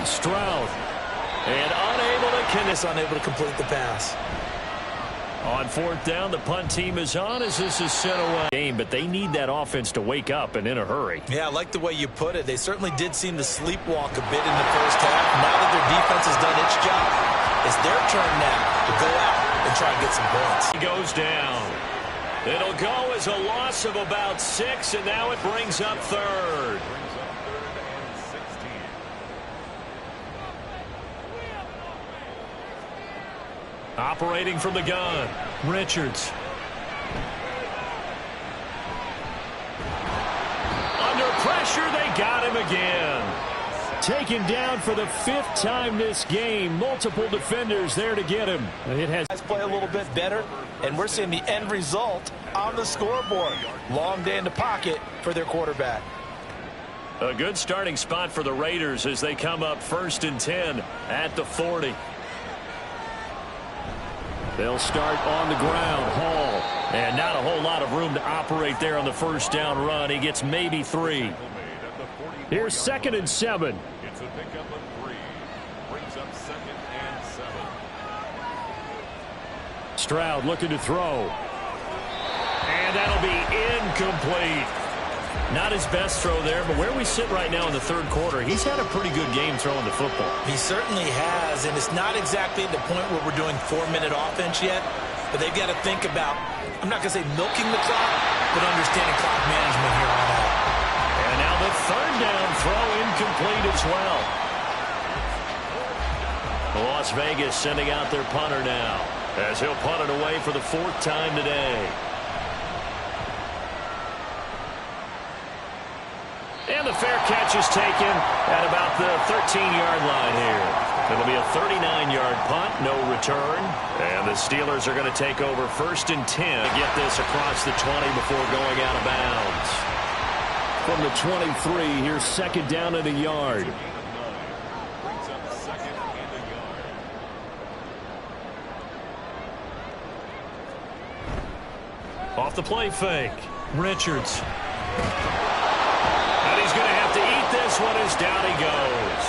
Stroud. And unable to complete the pass. On fourth down, the punt team is on as this is sent away. But they need that offense to wake up and in a hurry. Yeah, I like the way you put it. They certainly did seem to sleepwalk a bit in the first half. Now that their defense has done its job, it's their turn now to go out and try and get some points. He goes down. It'll go as a loss of about 6, and now it brings up third. Operating from the gun, Richards. Under pressure, they got him again. Taken down for the 5th time this game. Multiple defenders there to get him. It has play a little bit better, and we're seeing the end result on the scoreboard. Long day in the pocket for their quarterback. A good starting spot for the Raiders as they come up 1st and 10 at the 40. They'll start on the ground. Hall. And not a whole lot of room to operate there on the first down run. He gets maybe 3. Here's 2nd and 7. It's a pickup of 3. Brings up 2nd and 7. Stroud looking to throw. And that'll be incomplete. Not his best throw there, but where we sit right now in the 3rd quarter, he's had a pretty good game throwing the football. He certainly has, and it's not exactly at the point where we're doing 4-minute offense yet, but they've got to think about, I'm not going to say milking the clock, but understanding clock management here on out. And now the 3rd down throw incomplete as well. Las Vegas sending out their punter now, as he'll punt it away for the 4th time today. And the fair catch is taken at about the 13-yard line here. It'll be a 39-yard punt, no return. And the Steelers are going to take over 1st and 10 to get this across the 20 before going out of bounds. From the 23, here's 2nd down and a yard. Brings up 2nd and a yard. Off the play fake. Richards. And he's going to have to eat this one as down he goes.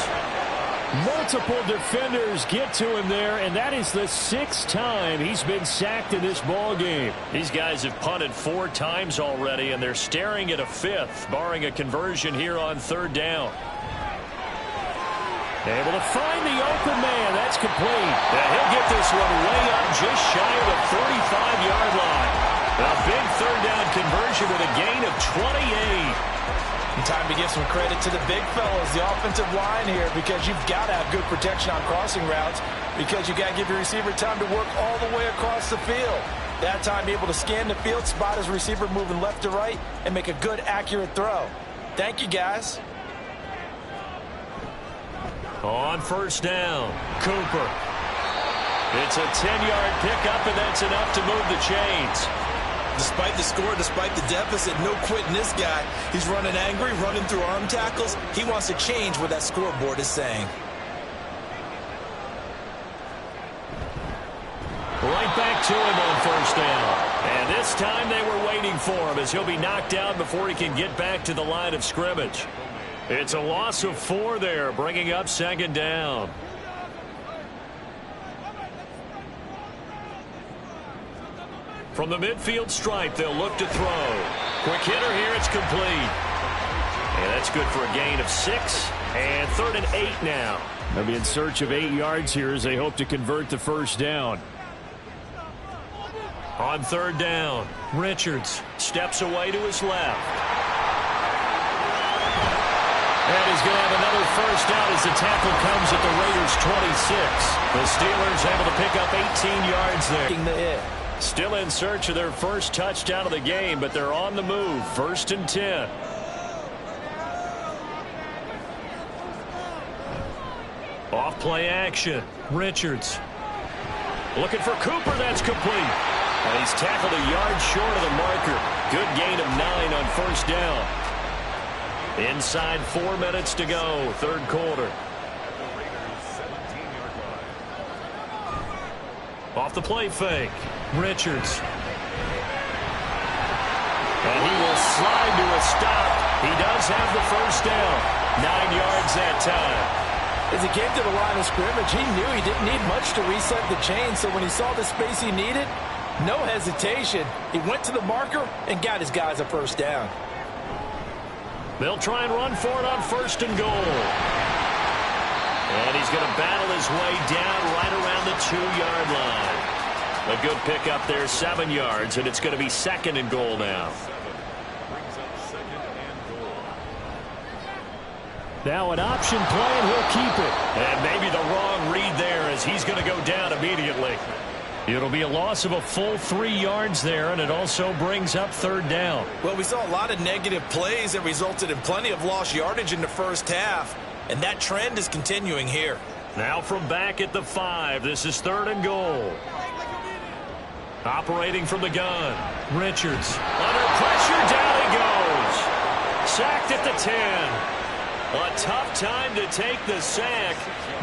Multiple defenders get to him there, and that is the 6th time he's been sacked in this ball game. These guys have punted 4 times already, and they're staring at a 5th, barring a conversion here on 3rd down. Able to find the open man. That's complete. And he'll get this one way up just shy of the 45-yard line. A big 3rd down conversion with a gain of 28. And time to give some credit to the big fellas, the offensive line here, because you've got to have good protection on crossing routes, because you've got to give your receiver time to work all the way across the field. That time, be able to scan the field, spot his receiver moving left to right, and make a good, accurate throw. Thank you, guys. On 1st down, Cooper. It's a 10-yard pickup, and that's enough to move the chains. Despite the score, despite the deficit, no quitting this guy. He's running angry, running through arm tackles. He wants to change what that scoreboard is saying. Right back to him on 1st down. And this time they were waiting for him as he'll be knocked out before he can get back to the line of scrimmage. It's a loss of 4 there, bringing up 2nd down. From the midfield stripe, they'll look to throw. Quick hitter here, it's complete. And that's good for a gain of 6. And 3rd and 8 now. They'll be in search of 8 yards here as they hope to convert the 1st down. On 3rd down, Richards steps away to his left. And he's going to have another 1st down as the tackle comes at the Raiders' 26. The Steelers able to pick up 18 yards there. Still in search of their first touchdown of the game, but they're on the move. 1st and 10. Off play action. Richards. Looking for Cooper. That's complete. And he's tackled a yard short of the marker. Good gain of 9 on 1st down. Inside 4 minutes to go. 3rd quarter. Off the play fake. Richards. And he will slide to a stop. He does have the 1st down. 9 yards that time. As he came to the line of scrimmage, he knew he didn't need much to reset the chain, so when he saw the space he needed, no hesitation. He went to the marker and got his guys a first down. They'll try and run for it on 1st and goal. And he's going to battle his way down right around the 2-yard line. A good pickup there, 7 yards, and it's going to be 2nd and goal now. Now an option play, and he'll keep it. And maybe the wrong read there as he's going to go down immediately. It'll be a loss of a full 3 yards there, and it also brings up 3rd down. Well, we saw a lot of negative plays that resulted in plenty of lost yardage in the first half, and that trend is continuing here. Now from back at the 5, this is 3rd and goal. Operating from the gun, Richards. Under pressure, down he goes. Sacked at the 10. A tough time to take the sack.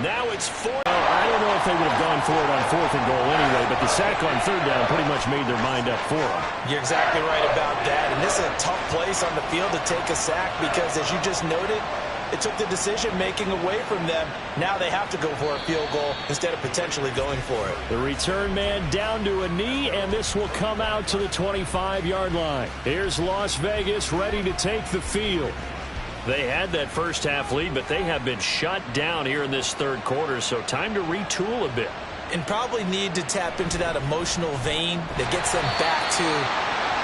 Now it's 4. I don't know if they would have gone for it on 4th and goal anyway, but the sack on 3rd down pretty much made their mind up for them. You're exactly right about that, and this is a tough place on the field to take a sack because, as you just noted, it took the decision-making away from them. Now they have to go for a field goal instead of potentially going for it. The return man down to a knee, and this will come out to the 25-yard line. Here's Las Vegas ready to take the field. They had that first half lead, but they have been shut down here in this 3rd quarter, so time to retool a bit. And probably need to tap into that emotional vein that gets them back to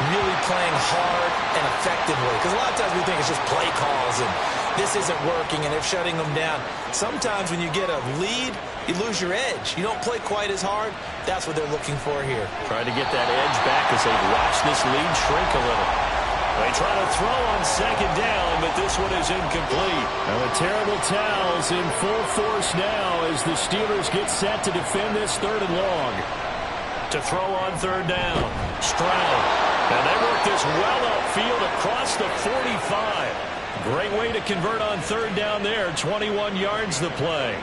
really playing hard and effectively. Because a lot of times we think it's just play calls and this isn't working and they're shutting them down. Sometimes when you get a lead, you lose your edge. You don't play quite as hard. That's what they're looking for here. Trying to get that edge back as they watch this lead shrink a little. They try to throw on 2nd down, but this one is incomplete. Now the terrible towels in full force now as the Steelers get set to defend this 3rd and long. To throw on 3rd down, Stroud. And they work this well upfield across the 45. Great way to convert on 3rd down there. 21 yards the play.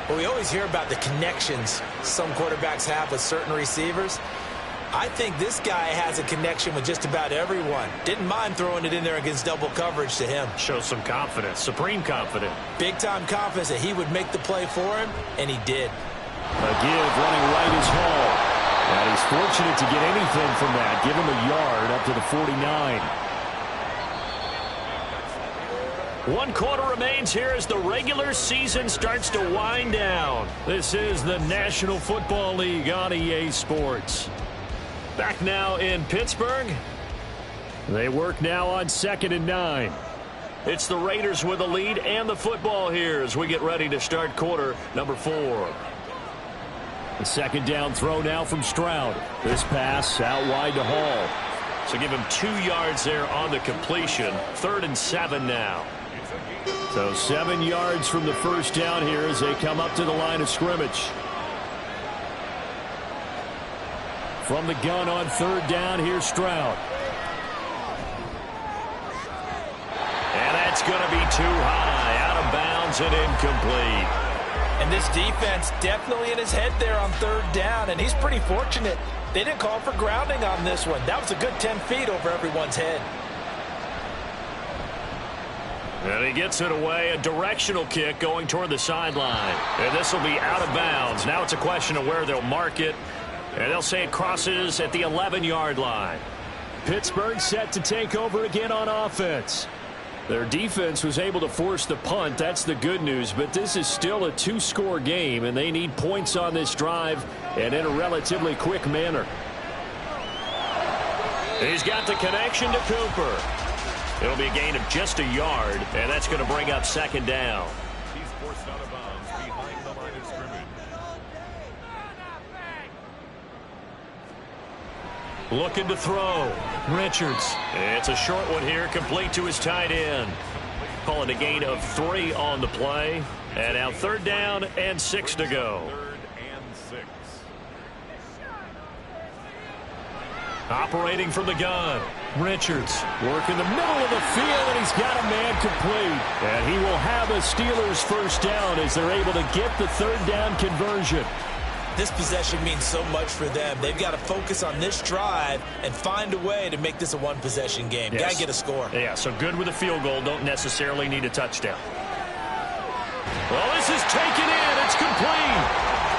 Well, we always hear about the connections some quarterbacks have with certain receivers. I think this guy has a connection with just about everyone. Didn't mind throwing it in there against double coverage to him. Shows some confidence, supreme confidence. Big-time confidence that he would make the play for him, and he did. A give running right is Hall. And he's fortunate to get anything from that. Give him a yard up to the 49. 1 quarter remains here as the regular season starts to wind down. This is the National Football League on EA Sports. Back now in Pittsburgh. They work now on 2nd and 9. It's the Raiders with the lead and the football here as we get ready to start quarter number 4. The 2nd down throw now from Stroud. This pass out wide to Hall. So give him 2 yards there on the completion. 3rd and 7 now. So 7 yards from the first down here as they come up to the line of scrimmage. From the gun on 3rd down, here's Stroud. And that's going to be too high, out of bounds and incomplete. And this defense definitely in his head there on 3rd down, and he's pretty fortunate. They didn't call for grounding on this one. That was a good 10 feet over everyone's head. And he gets it away, a directional kick going toward the sideline. And this will be out of bounds. Now it's a question of where they'll mark it. And they'll say it crosses at the 11-yard line. Pittsburgh set to take over again on offense. Their defense was able to force the punt. That's the good news. But this is still a 2-score game, and they need points on this drive and in a relatively quick manner. He's got the connection to Cooper. It'll be a gain of just a yard, and that's going to bring up 2nd down. He's forced out of bounds behind the line of scrimmage. Looking to throw. Richards. It's a short one here, complete to his tight end. Calling a gain of 3 on the play. And now 3rd down and 6 to go. 3rd and 6. Operating from the gun. Richards work in the middle of the field, and he's got a man complete. And he will have a Steelers first down as they're able to get the 3rd down conversion. This possession means so much for them. They've got to focus on this drive and find a way to make this a one-possession game. Yes. Got to get a score. Yeah, so good with a field goal. Don't necessarily need a touchdown. Well, this is complete.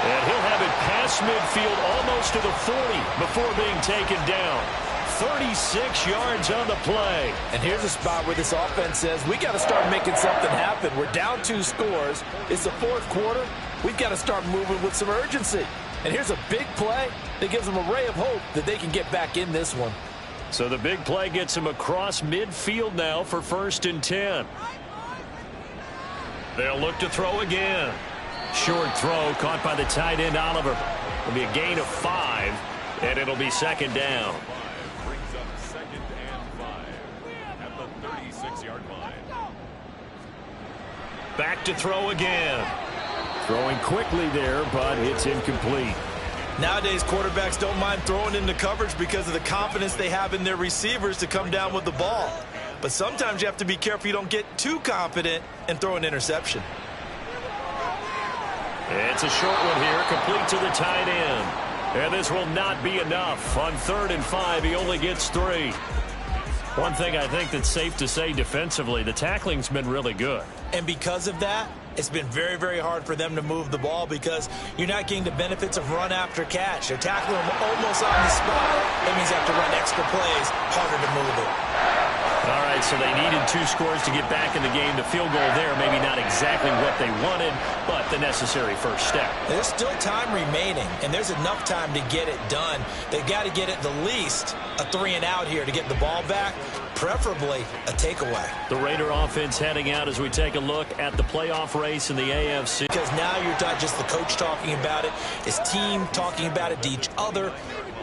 And he'll have it past midfield almost to the 40 before being taken down. 36 yards on the play. And here's a spot where this offense says, we got to start making something happen. We're down 2 scores. It's the 4th quarter. We've got to start moving with some urgency. And here's a big play that gives them a ray of hope that they can get back in this one. So the big play gets him across midfield now for 1st and 10. They'll look to throw again. Short throw caught by the tight end Oliver. It'll be a gain of 5, and it'll be 2nd down. Brings up 2nd and 5 at the 36-yard line. Back to throw again. Throwing quickly there, but it's incomplete. Nowadays, quarterbacks don't mind throwing into coverage because of the confidence they have in their receivers to come down with the ball. But sometimes you have to be careful you don't get too confident and throw an interception. It's a short one here, complete to the tight end. And this will not be enough. On 3rd and 5, he only gets 3. One thing I think that's safe to say defensively, the tackling's been really good. And because of that, it's been very, very hard for them to move the ball because you're not getting the benefits of run after catch. They're tackling them almost on the spot. That means they have to run extra plays, harder to move it. All right, so they needed 2 scores to get back in the game. The field goal there, maybe not exactly what they wanted, but the necessary first step. There's still time remaining, and there's enough time to get it done. They've got to get at the least a 3-and-out here to get the ball back, preferably a takeaway. The Raider offense heading out as we take a look at the playoff race in the AFC. Because now you're not just the coach talking about it, his team talking about it to each other,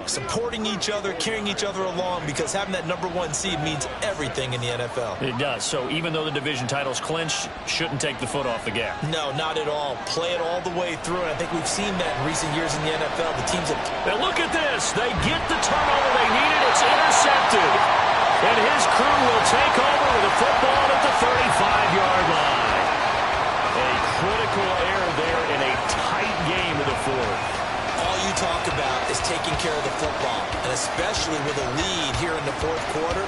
supporting each other, carrying each other along, because having that #1 seed means everything in the NFL. It does. So even though the division title's clinched, shouldn't take the foot off the gas. No, not at all. Play it all the way through, and I think we've seen that in recent years in the NFL. The teams have... Now look at this. They get the turnover they needed. It's intercepted. And his crew will take over with a football at the 35-yard line. A critical error there in a tight game of the 4th. All you talk about is taking care of the football, and especially with a lead here in the 4th quarter,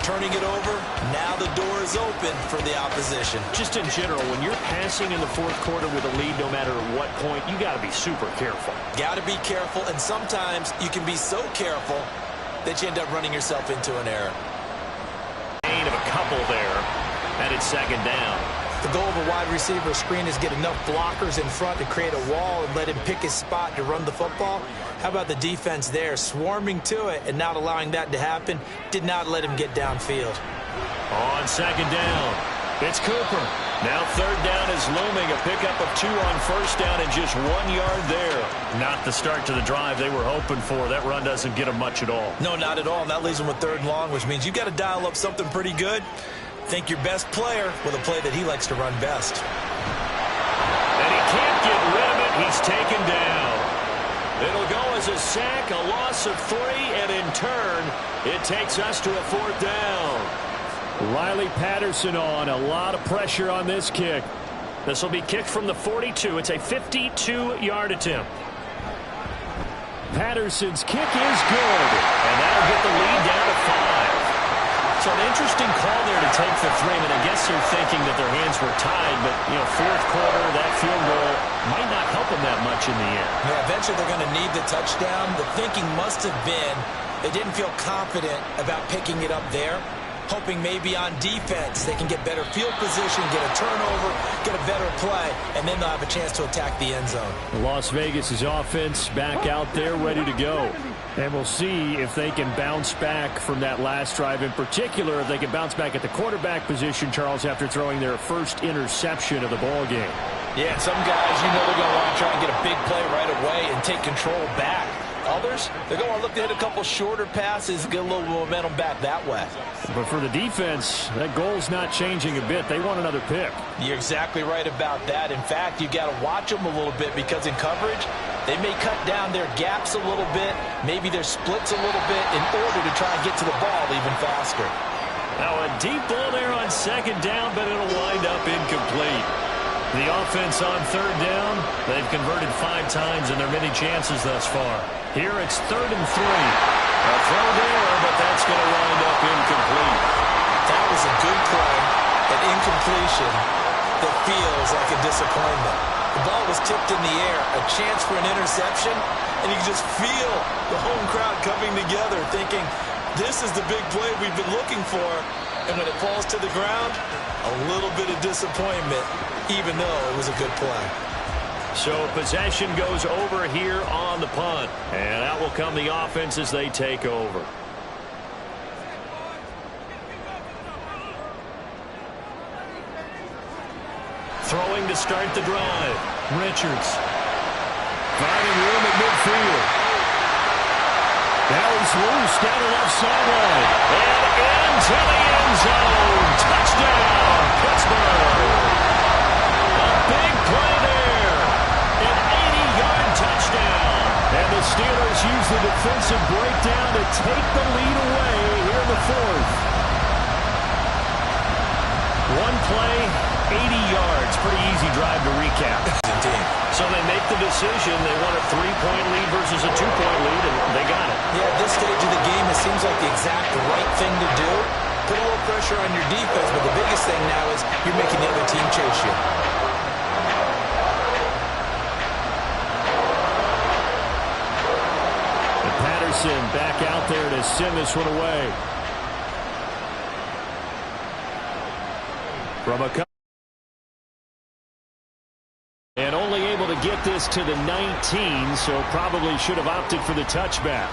turning it over, now the door is open for the opposition. Just in general, when you're passing in the 4th quarter with a lead, no matter what point, you got to be super careful. Got to be careful, and sometimes you can be so careful that you end up running yourself into an error. Gain of a couple there, and it's 2nd down. The goal of a wide receiver screen is get enough blockers in front to create a wall and let him pick his spot to run the football. How about the defense there, swarming to it and not allowing that to happen? Did not let him get downfield. On 2nd down, it's Cooper. Now 3rd down is looming, a pickup of 2 on 1st down and just 1 yard there. Not the start to the drive they were hoping for. That run doesn't get them much at all. No, not at all. And that leaves them with 3rd and long, which means you've got to dial up something pretty good. Think your best player with a play that he likes to run best. And he can't get rid of it. He's taken down. It'll go as a sack, a loss of 3, and in turn, it takes us to a 4th down. Riley Patterson on. A lot of pressure on this kick. This will be kicked from the 42. It's a 52-yard attempt. Patterson's kick is good. And that'll get the lead down to 5. So an interesting call there to take the 3. I guess they're thinking that their hands were tied, but, 4th quarter, that field goal might not help them that much in the end. Yeah, eventually they're going to need the touchdown. The thinking must have been they didn't feel confident about picking it up there, hoping maybe on defense they can get better field position, get a turnover, get a better play, and then they'll have a chance to attack the end zone. Las Vegas' offense back out there ready to go. And we'll see if they can bounce back from that last drive. In particular, if they can bounce back at the quarterback position, Charles, after throwing their first interception of the ball game. Yeah, some guys, they're going to want to try and get a big play right away and take control back. Others, they're going to look to hit a couple shorter passes, get a little momentum back that way. But for the defense, that goal's not changing a bit. They want another pick. You're exactly right about that. In fact, you got to watch them a little bit because in coverage, they may cut down their gaps a little bit, maybe their splits a little bit in order to try and get to the ball even faster. Now a deep ball there on 2nd down, but it'll wind up incomplete. The offense on 3rd down, they've converted 5 times in their many chances thus far. Here it's 3rd and 3. A throw there, but that's going to wind up incomplete. That was a good play, an incompletion that feels like a disappointment. The ball was tipped in the air, a chance for an interception, and you can just feel the home crowd coming together thinking, this is the big play we've been looking for. And when it falls to the ground, a little bit of disappointment, even though it was a good play. So possession goes over here on the punt. And out will come the offense as they take over. Throwing to start the drive. Richards. Finding room at midfield. Now he's loose down the left sideline. And into the end zone. Touchdown, Pittsburgh. A big play there. An 80-yard touchdown. And the Steelers use the defensive breakdown to take the lead away here in the fourth. One play, 80 yards. Pretty easy drive to recap. So they make the decision. They want a 3-point lead versus a 2-point lead, and they got it. Yeah, at this stage of the game, it seems like the exact right thing to do. Put a little pressure on your defense, but the biggest thing now is you're making the other team chase you. And Patterson back out there to send this one away. From a and only able to get this to the 19, so probably should have opted for the touchback.